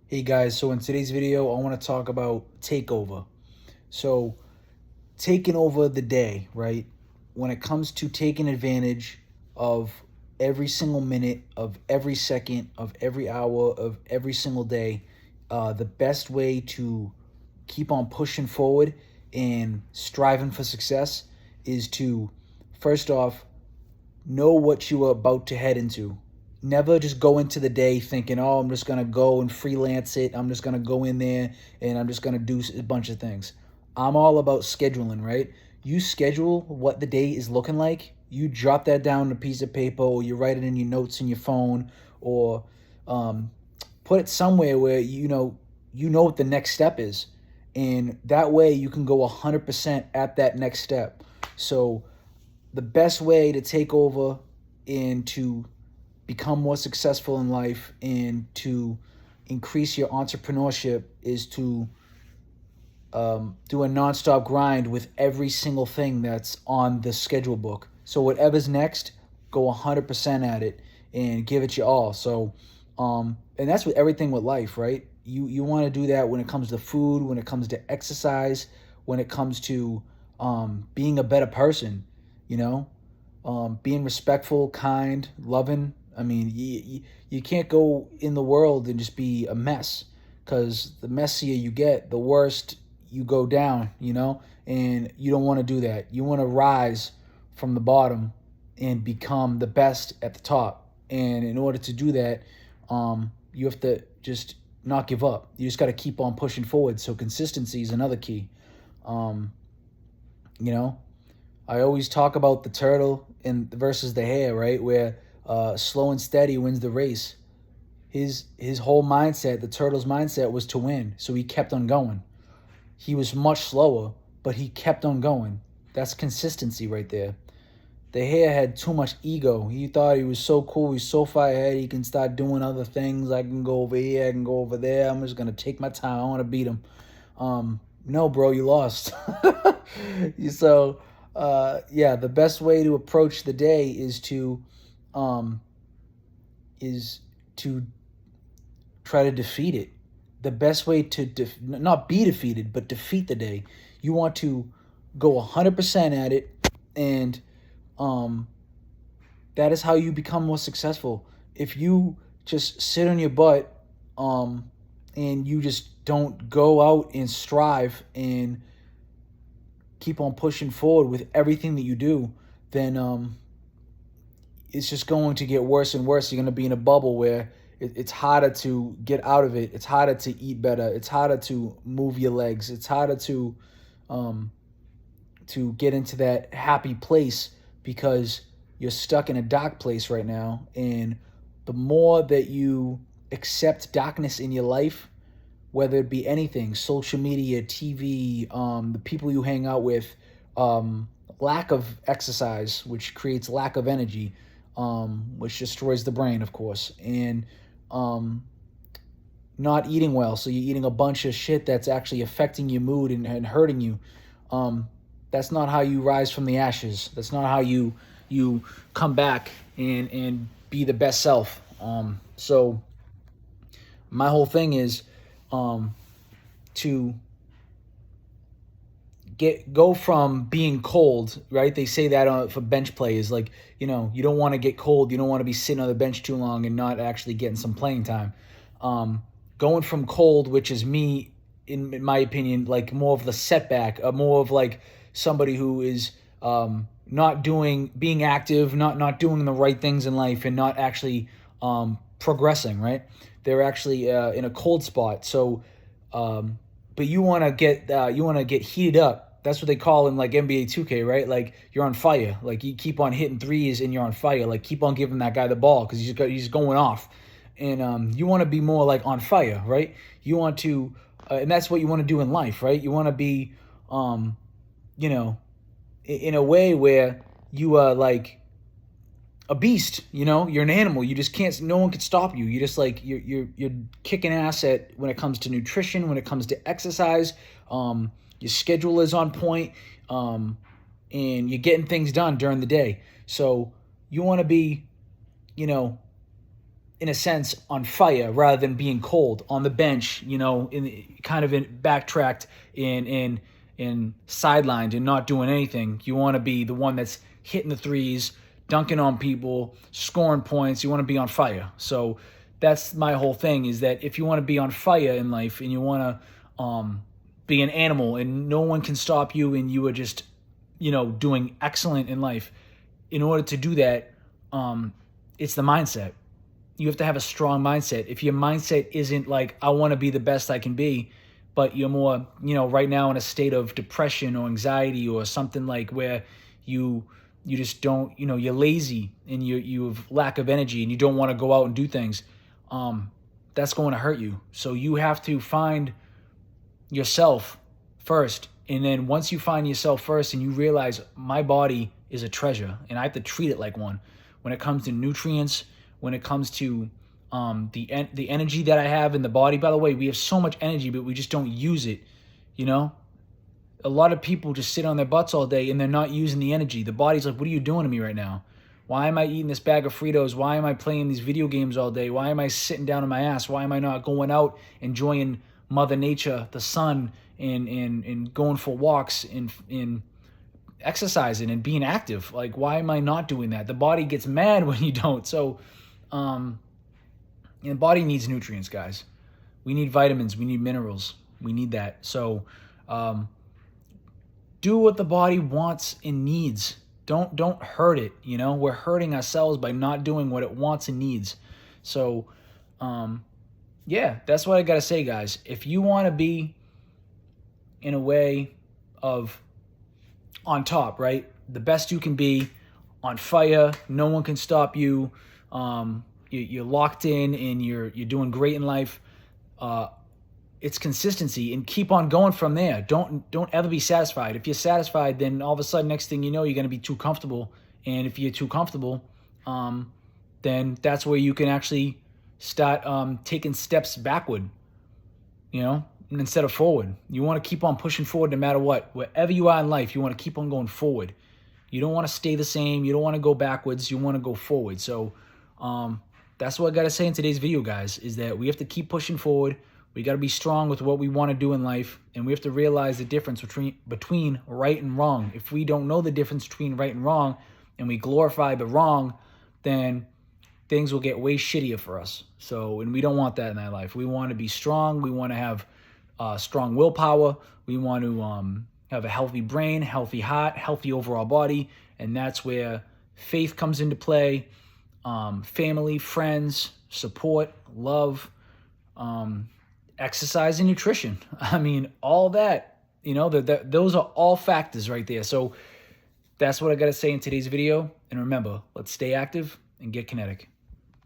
Hey guys, so in today's video, I want to talk about takeover. So, taking over the day, right? When it comes to taking advantage of every single minute, of every second, of every hour, of every single day, the best way to keep on pushing forward and striving for success is to, first off, know what you are about to head into. Never just go into the day thinking, oh, I'm just going to go and freelance it. I'm just going to go in there and I'm just going to do a bunch of things. I'm all about scheduling, right? You schedule what the day is looking like. You jot that down on a piece of paper, or you write it in your notes in your phone, or um, put it somewhere where you know what the next step is, and that way you can go 100% at that next step. So the best way to take over and to become more successful in life and to increase your entrepreneurship is to do a nonstop grind with every single thing that's on the schedule book. So whatever's next, go 100% at it and give it your all. So, and that's with everything with life, right? You want to do that when it comes to food, when it comes to exercise, when it comes to being a better person, you know, being respectful, kind, loving. I mean, you can't go in the world and just be a mess, because the messier you get, the worst you go down, and you don't want to do that. You want to rise from the bottom and become the best at the top. And in order to do that, you have to just not give up. You just got to keep on pushing forward. So consistency is another key. Um, you know, I always talk about the turtle and versus the hare, right? Where slow and steady wins the race. His whole mindset, the turtle's mindset, was to win, so he kept on going. He was much slower, but he kept on going. That's consistency right there. The hare had too much ego. He thought he was so cool. He's so far ahead. He can start doing other things. I can go over here. I can go over there. I'm just gonna take my time. I want to beat him. No, bro, you lost. So, yeah, the best way to approach the day um, is to try to defeat it. The best way to not be defeated, but defeat the day. You want to go 100% at it, and um, that is how you become more successful. If you just sit on your butt, and you just don't go out and strive and keep on pushing forward with everything that you do, then it's just going to get worse and worse. You're going to be in a bubble where it's harder to get out of it. It's harder to eat better. It's harder to move your legs. It's harder um, to get into that happy place, because you're stuck in a dark place right now. And the more that you accept darkness in your life, whether it be anything, social media, TV, the people you hang out with, um, lack of exercise, which creates lack of energy, which destroys the brain, of course, and um, not eating well. So you're eating a bunch of shit that's actually affecting your mood and hurting you. Um, that's not how you rise from the ashes. That's not how you come back and be the best self. So my whole thing is to go from being cold, right? They say that for bench play is like, you don't want to get cold. You don't want to be sitting on the bench too long and not actually getting some playing time. Going from cold, which is me, in my opinion, like more of the setback, more of like somebody who is not being active, not doing the right things in life, and not actually progressing, right? They're actually in a cold spot. So, but you want to get heated up. That's what they call in like NBA 2K, right? Like you're on fire. Like you keep on hitting threes and you're on fire. Like keep on giving that guy the ball because he's going off, and you want to be more like on fire, right? You want to, and that's what you want to do in life, right? You want to be, you know, in a way where you are like a beast. You're an animal. You just can't. No one can stop you. You just like you're kicking ass at when it comes to nutrition, when it comes to exercise. Your schedule is on point, and you're getting things done during the day. So you want to be, you know, in a sense, on fire rather than being cold on the bench, backtracked in sidelined and not doing anything. You want to be the one that's hitting the threes, dunking on people, scoring points. You want to be on fire. So that's my whole thing, is that if you want to be on fire in life and you want to be an animal and no one can stop you and you are just, doing excellent in life, in order to do that, it's the mindset. You have to have a strong mindset. If your mindset isn't like, I want to be the best I can be, but you're more, right now in a state of depression or anxiety or something, like where you just don't, you're lazy and you have lack of energy and you don't want to go out and do things, that's going to hurt you. So you have to find yourself first. And then once you find yourself first and you realize my body is a treasure and I have to treat it like one, when it comes to nutrients, when it comes to the energy that I have in the body. By the way, we have so much energy, but we just don't use it, A lot of people just sit on their butts all day and they're not using the energy. The body's like, what are you doing to me right now? Why am I eating this bag of Fritos? Why am I playing these video games all day? Why am I sitting down on my ass? Why am I not going out, enjoying Mother Nature, the sun, and going for walks and exercising and being active? Like, why am I not doing that? The body gets mad when you don't. So, the body needs nutrients, guys. We need vitamins. We need minerals. We need that. So, do what the body wants and needs. Don't hurt it. We're hurting ourselves by not doing what it wants and needs. So, yeah, that's what I gotta say, guys. If you want to be in a way of on top, right? The best you can be, on fire. No one can stop you. You're locked in and you're doing great in life. It's consistency and keep on going from there. Don't ever be satisfied. If you're satisfied, then all of a sudden, next thing you know, you're going to be too comfortable. And if you're too comfortable, then that's where you can actually start taking steps backward, instead of forward. You want to keep on pushing forward no matter what. Wherever you are in life, you want to keep on going forward. You don't want to stay the same. You don't want to go backwards. You want to go forward. So that's what I got to say in today's video, guys, is that we have to keep pushing forward. We got to be strong with what we want to do in life, and we have to realize the difference between right and wrong. If we don't know the difference between right and wrong, and we glorify the wrong, then things will get way shittier for us. So, and we don't want that in our life. We want to be strong. We want to have strong willpower. We want to have a healthy brain, healthy heart, healthy overall body, and that's where faith comes into play. Family, friends, support, love, exercise, and nutrition. I mean, all that, those are all factors right there. So that's what I got to say in today's video. And remember, let's stay active and get kinetic.